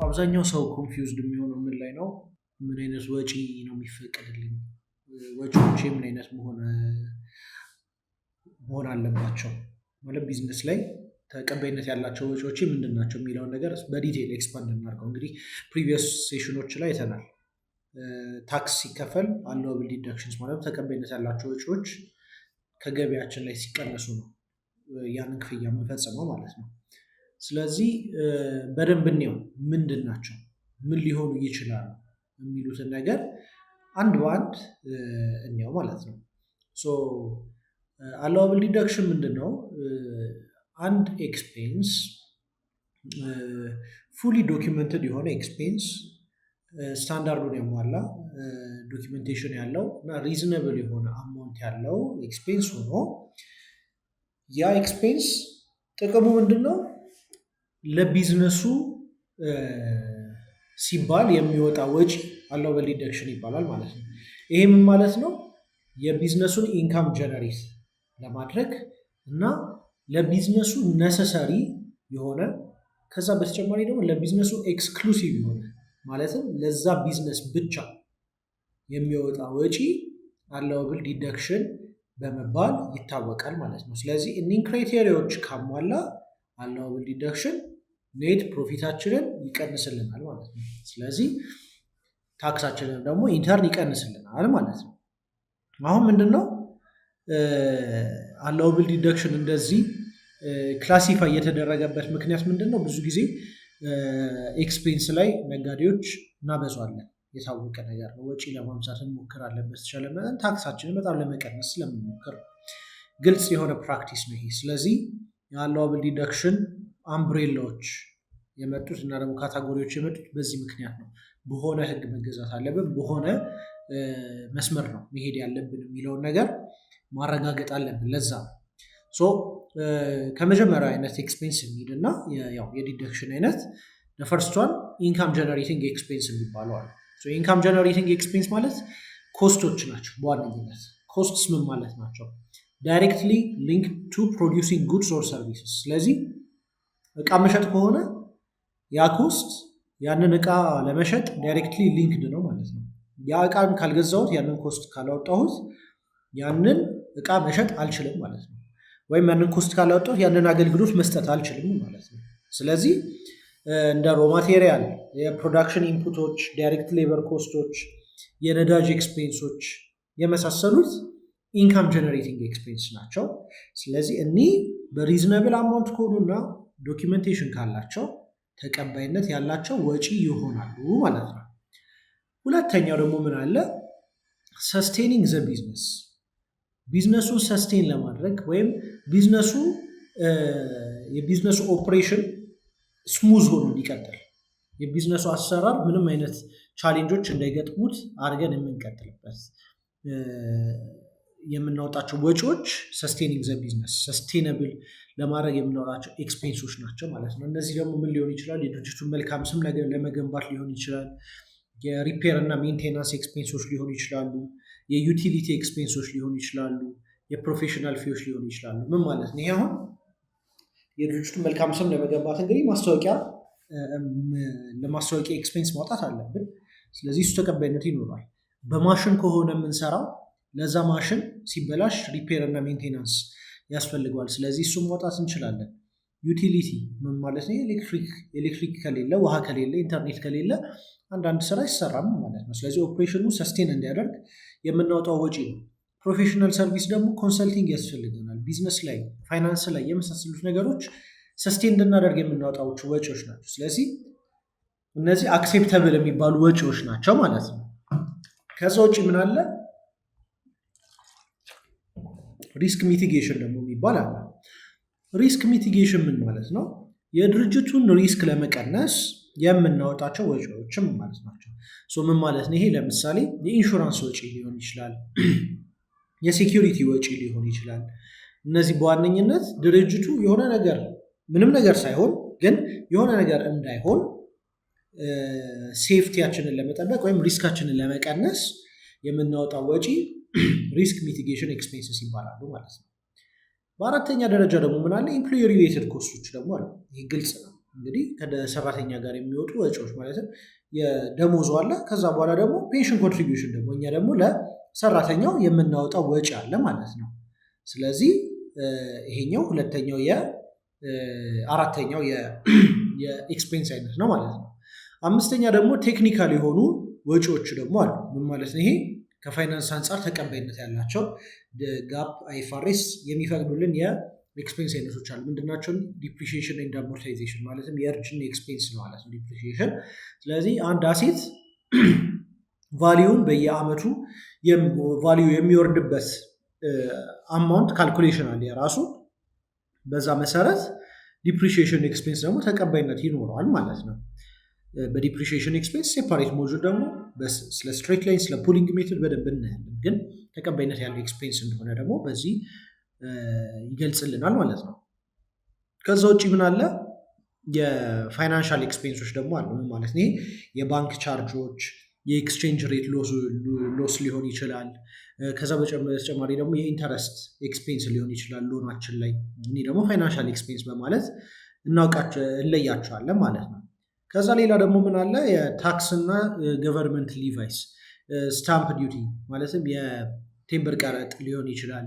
አብዛኛው ሰው ኮንፊውዝድ የሚሆነው ምን ላይ ነው? ምን አይነት ወጪ ነው የሚፈቀድልኝ? ወጪዎቼ ምን አይነት መሆን አለባቸው? ማለት ቢዝነስ ላይ ተቀባይነት ያላቸው ወጪዎቼ ምንድን ናቸው የሚለውን ነገር በዲቴይል ኤክስፓንድ እናድርገው። እንግዲህ ፕሪቪየስ ሴሽኖች ላይ አይተናል። ታክስ ሲከፈል አላውብል ዲዳክሽንስ ማለት ተቀባይነት ያላቸው ወጪዎች ከገቢያችን ላይ ሲቀነሱ ነው ያንን ክፍያ የምንፈጽመው ማለት ነው። ስለዚህ በደንብ እንየው ምንድን ናቸው፣ ምን ሊሆኑ ይችላሉ የሚሉትን ነገር አንድ በአንድ እንየው ማለት ነው። አላውብል ዲዳክሽን ምንድን ነው? አንድ ኤክስፔንስ ፉሊ ዶኪመንትድ የሆነ ኤክስፔንስ፣ ስታንዳርዱን ያሟላ ዶኪመንቴሽን ያለው እና ሪዝነብል የሆነ አማውንት ያለው ኤክስፔንስ ሆኖ ያ ኤክስፔንስ ጥቅሙ ምንድን ነው? ለቢዝነሱ ሲባል የሚወጣ ወጪ አላውብል ዲዳክሽን ይባላል ማለት ነው። ይሄ ምን ማለት ነው? የቢዝነሱን ኢንካም ጀነሬት ለማድረግ እና ለቢዝነሱ ነሰሰሪ የሆነ ከዛ በተጨማሪ ደግሞ ለቢዝነሱ ኤክስክሉሲቭ የሆነ ማለትም ለዛ ቢዝነስ ብቻ የሚወጣ ወጪ አላውብል ዲዳክሽን በመባል ይታወቃል ማለት ነው። ስለዚህ እኒህን ክራይቴሪያዎች ካሟላ አላውብል ዲዳክሽን ኔት ፕሮፊታችንን ይቀንስልናል ማለት ነው። ስለዚህ ታክሳችንን ደግሞ ኢንተርን ይቀንስልናል ማለት ነው። አሁን ምንድነው አላውብል ዲዳክሽን እንደዚህ ክላሲፋይ የተደረገበት ምክንያት ምንድነው? ብዙ ጊዜ ኤክስፔንስ ላይ ነጋዴዎች እናበዛዋለን፣ የታወቀ ነገር ነው። ወጪ ለማምሳት እንሞክራለን በተቻለ መጠን፣ ታክሳችንን በጣም ለመቀነስ ስለምንሞክር ግልጽ የሆነ ፕራክቲስ ነው ይሄ። ስለዚህ የአላውብል ዲዳክሽን አምብሬላዎች የመጡት እና ደግሞ ካታጎሪዎች የመጡት በዚህ ምክንያት ነው። በሆነ ህግ መገዛት አለብን፣ በሆነ መስመር ነው መሄድ ያለብን የሚለውን ነገር ማረጋገጥ አለብን። ለዛ ነው ከመጀመሪያው አይነት ኤክስፔንስ የሚሄድ እና የዲዳክሽን አይነት ፈርስት ዋን ኢንካም ጀነሬቲንግ ኤክስፔንስ የሚባለው አለ። ኢንካም ጀነሬቲንግ ኤክስፔንስ ማለት ኮስቶች ናቸው። በዋነኝነት ኮስትስ ምን ማለት ናቸው? ዳይሬክትሊ ሊንክ ቱ ፕሮዲውሲንግ ጉድስ ኦር ሰርቪስስ። ስለዚህ እቃ መሸጥ ከሆነ ያ ኮስት ያንን እቃ ለመሸጥ ዳይሬክትሊ ሊንክድ ነው ማለት ነው። ያ እቃን ካልገዛሁት፣ ያንን ኮስት ካላወጣሁት ያንን እቃ መሸጥ አልችልም ማለት ነው። ወይም ያንን ኮስት ካላወጣሁት ያንን አገልግሎት መስጠት አልችልም ማለት ነው። ስለዚህ እንደ ሮ ማቴሪያል፣ የፕሮዳክሽን ኢንፑቶች፣ ዳይሬክት ሌበር ኮስቶች፣ የነዳጅ ኤክስፔንሶች የመሳሰሉት ኢንካም ጀነሬቲንግ ኤክስፔንስ ናቸው። ስለዚህ እኒህ በሪዝነብል አማውንት ከሆኑና ዶኪመንቴሽን ካላቸው ተቀባይነት ያላቸው ወጪ ይሆናሉ ማለት ነው። ሁለተኛው ደግሞ ምን አለ? ሰስቴኒንግ ዘ ቢዝነስ። ቢዝነሱን ሰስቴን ለማድረግ ወይም የቢዝነሱ ኦፕሬሽን ስሙዝ ሆኖ እንዲቀጥል፣ የቢዝነሱ አሰራር ምንም አይነት ቻሌንጆች እንዳይገጥሙት አድርገን የምንቀጥልበት የምናወጣቸው ወጪዎች ሰስቴኒንግ ዘ ቢዝነስ፣ ሰስቴነብል ለማድረግ የምናወጣቸው ኤክስፔንሶች ናቸው ማለት ነው። እነዚህ ደግሞ ምን ሊሆን ይችላል? የድርጅቱን መልካም ስም ለመገንባት ሊሆን ይችላል። የሪፔር እና ሜንቴናንስ ኤክስፔንሶች ሊሆኑ ይችላሉ። የዩቲሊቲ ኤክስፔንሶች ሊሆኑ ይችላሉ። የፕሮፌሽናል ፊዎች ሊሆኑ ይችላሉ። ምን ማለት ነው? ይሄ አሁን የድርጅቱን መልካም ስም ለመገንባት እንግዲህ ለማስታወቂያ ኤክስፔንስ ማውጣት አለብን። ስለዚህ እሱ ተቀባይነት ይኖራል። በማሽን ከሆነ የምንሰራው ለዛ ማሽን ሲበላሽ ሪፔር እና ሜንቴናንስ ያስፈልገዋል። ስለዚህ እሱም ማውጣት እንችላለን። ዩቲሊቲ ምን ማለት ነው? ኤሌክትሪክ ከሌለ፣ ውሃ ከሌለ፣ ኢንተርኔት ከሌለ አንዳንድ ስራ አይሰራም ማለት ነው። ስለዚህ ኦፕሬሽኑ ሰስቴን እንዲያደርግ የምናወጣው ወጪ ነው። ፕሮፌሽናል ሰርቪስ ደግሞ ኮንሰልቲንግ ያስፈልገናል። ቢዝነስ ላይ፣ ፋይናንስ ላይ የመሳሰሉት ነገሮች ሰስቴን እንድናደርግ የምናወጣቸው ወጪዎች ናቸው። ስለዚህ እነዚህ አክሴፕተብል የሚባሉ ወጪዎች ናቸው ማለት ነው። ከዛ ውጭ ምን አለ? ሪስክ ሚቲጌሽን ደግሞ የሚባል አለ። ሪስክ ሚቲጌሽን ምን ማለት ነው? የድርጅቱን ሪስክ ለመቀነስ የምናወጣቸው ወጪዎችም ማለት ናቸው። ምን ማለት ነው? ይሄ ለምሳሌ የኢንሹራንስ ወጪ ሊሆን ይችላል፣ የሴኪሪቲ ወጪ ሊሆን ይችላል። እነዚህ በዋነኝነት ድርጅቱ የሆነ ነገር ምንም ነገር ሳይሆን ግን የሆነ ነገር እንዳይሆን ሴፍቲያችንን ለመጠበቅ ወይም ሪስካችንን ለመቀነስ የምናወጣው ወጪ ሪስክ ሚቲጌሽን ኤክስፔንስስ ይባላሉ ማለት ነው። በአራተኛ ደረጃ ደግሞ ምን አለ? ኢምፕሎይ ሪሌትድ ኮስቶች ደግሞ አሉ። ይህ ግልጽ ነው። እንግዲህ ከሰራተኛ ጋር የሚወጡ ወጪዎች ማለትም የደሞዙ አለ። ከዛ በኋላ ደግሞ ፔንሽን ኮንትሪቢዩሽን ደግሞ እኛ ደግሞ ለሰራተኛው የምናወጣው ወጪ አለ ማለት ነው። ስለዚህ ይሄኛው ሁለተኛው አራተኛው የኤክስፔንስ አይነት ነው ማለት ነው። አምስተኛ ደግሞ ቴክኒካል የሆኑ ወጪዎች ደግሞ አሉ። ምን ማለት ነው? ይሄ ከፋይናንስ አንጻር ተቀባይነት ያላቸው ጋፕ አይኤፍአርኤስ የሚፈቅዱልን የኤክስፔንስ አይነቶች አሉ። ምንድናቸው? ዲፕሪሺዬሽን ኤንድ አሞርታይዜሽን ማለትም የእርጅና ኤክስፔንስ ነው ማለት ነው ዲፕሪሺዬሽን። ስለዚህ አንድ አሴት ቫሊዩን በየአመቱ ቫሊዩ የሚወርድበት አማውንት ካልኩሌሽን አለ የራሱ። በዛ መሰረት ዲፕሪሺዬሽን ኤክስፔንስ ደግሞ ተቀባይነት ይኖረዋል ማለት ነው። በዲፕሪሺዬሽን ኤክስፔንስ ሴፓሬት ሞጁል ደግሞ ስለ ስትሬት ላይን ስለ ፑሊንግ ሜትድ በደንብ እናያለን። ግን ተቀባይነት ያለው ኤክስፔንስ እንደሆነ ደግሞ በዚህ ይገልጽልናል ማለት ነው። ከዛ ውጭ ምን አለ? የፋይናንሻል ኤክስፔንሶች ደግሞ አሉ ማለት ነው። የባንክ ቻርጆች፣ የኤክስቼንጅ ሬት ሎስ ሊሆን ይችላል። ከዛ በተጨማሪ ደግሞ የኢንተረስት ኤክስፔንስ ሊሆን ይችላል ሎናችን ላይ። እኒህ ደግሞ ፋይናንሻል ኤክስፔንስ በማለት እንለያቸዋለን ማለት ነው። ከዛ ሌላ ደግሞ ምን አለ? የታክስ እና ገቨርንመንት ሊቫይስ፣ ስታምፕ ዲዩቲ ማለትም የቴምብር ቀረጥ ሊሆን ይችላል።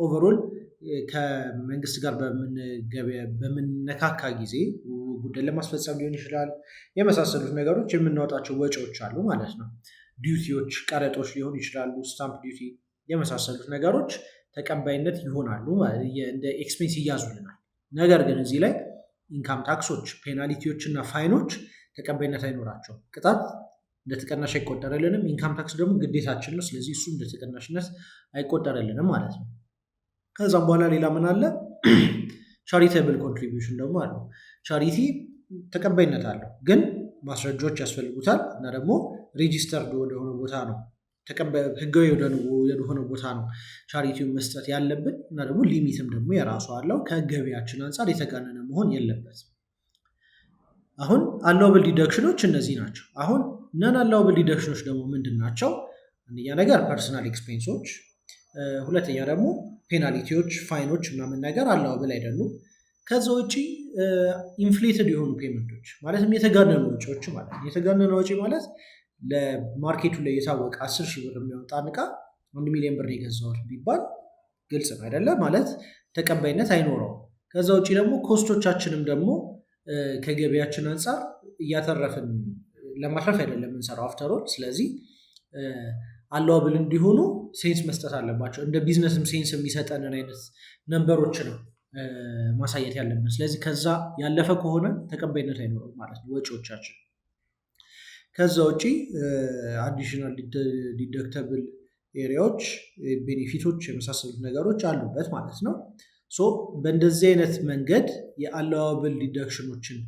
ኦቨሮል ከመንግስት ጋር በምንነካካ ጊዜ ጉዳይ ለማስፈጸም ሊሆን ይችላል። የመሳሰሉት ነገሮች የምናወጣቸው ወጪዎች አሉ ማለት ነው። ዲዩቲዎች፣ ቀረጦች ሊሆኑ ይችላሉ። ስታምፕ ዲዩቲ የመሳሰሉት ነገሮች ተቀባይነት ይሆናሉ፣ እንደ ኤክስፔንስ ይያዙልናል። ነገር ግን እዚህ ላይ ኢንካም ታክሶች፣ ፔናልቲዎች እና ፋይኖች ተቀባይነት አይኖራቸውም። ቅጣት እንደ ተቀናሽ አይቆጠርልንም። ኢንካም ታክስ ደግሞ ግዴታችን ነው። ስለዚህ እሱ እንደ ተቀናሽነት አይቆጠርልንም ማለት ነው። ከዛም በኋላ ሌላ ምን አለ? ቻሪቴብል ኮንትሪቢዩሽን ደግሞ አለው። ቻሪቲ ተቀባይነት አለው፣ ግን ማስረጃዎች ያስፈልጉታል እና ደግሞ ሬጂስተርድ ወደሆነ ቦታ ነው ህጋዊ ወደሆነ ቦታ ነው ቻሪቲውን መስጠት ያለብን እና ደግሞ ሊሚትም ደግሞ የራሱ አለው። ከገቢያችን አንጻር የተጋነነ መሆን የለበትም። አሁን አላውብል ዲደክሽኖች እነዚህ ናቸው። አሁን ነን አላውብል ዲደክሽኖች ደግሞ ምንድን ናቸው? አንደኛ ነገር ፐርሰናል ኤክስፔንሶች፣ ሁለተኛ ደግሞ ፔናልቲዎች፣ ፋይኖች ምናምን ነገር አላውብል አይደሉም። ከዛ ውጭ ኢንፍሌትድ የሆኑ ፔመንቶች ማለትም የተጋነኑ ወጪዎች ማለት ነው። የተጋነነ ወጪ ማለት ለማርኬቱ ላይ የታወቀ 10 ሺህ ብር የሚያወጣ እቃ 1 ሚሊዮን ብር የገዛሁት ቢባል ግልጽ ነው አይደለ? ማለት ተቀባይነት አይኖረውም። ከዛ ውጭ ደግሞ ኮስቶቻችንም ደግሞ ከገቢያችን አንጻር እያተረፍን ለማትረፍ አይደለም የምንሰራው አፍተሮል። ስለዚህ አላውብል እንዲሆኑ ሴንስ መስጠት አለባቸው። እንደ ቢዝነስም ሴንስ የሚሰጠንን አይነት ነንበሮች ነው ማሳየት ያለብን። ስለዚህ ከዛ ያለፈ ከሆነ ተቀባይነት አይኖረውም ማለት ነው ወጪዎቻችን። ከዛ ውጪ አዲሽናል ዲደክተብል ኤሪያዎች፣ ቤኔፊቶች የመሳሰሉት ነገሮች አሉበት ማለት ነው። ሶ በእንደዚህ አይነት መንገድ የአላውብል ዲደክሽኖችን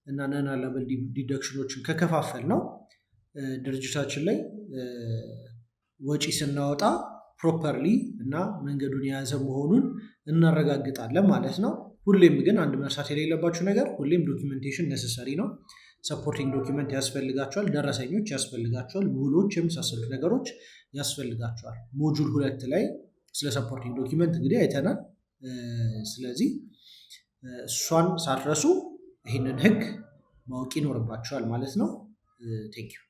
እና ነን አላውብል ዲደክሽኖችን ከከፋፈል ነው ድርጅታችን ላይ ወጪ ስናወጣ ፕሮፐርሊ እና መንገዱን የያዘ መሆኑን እናረጋግጣለን ማለት ነው። ሁሌም ግን አንድ መርሳት የሌለባችሁ ነገር ሁሌም ዶኪመንቴሽን ነሰሰሪ ነው። ሰፖርቲንግ ዶኪመንት ያስፈልጋቸዋል፣ ደረሰኞች ያስፈልጋቸዋል፣ ውሎች የመሳሰሉት ነገሮች ያስፈልጋቸዋል። ሞጁል 2 ላይ ስለ ሰፖርቲንግ ዶኪመንት እንግዲህ አይተናል። ስለዚህ እሷን ሳትረሱ ይህንን ህግ ማወቅ ይኖርባቸዋል ማለት ነው። ቴንኪው።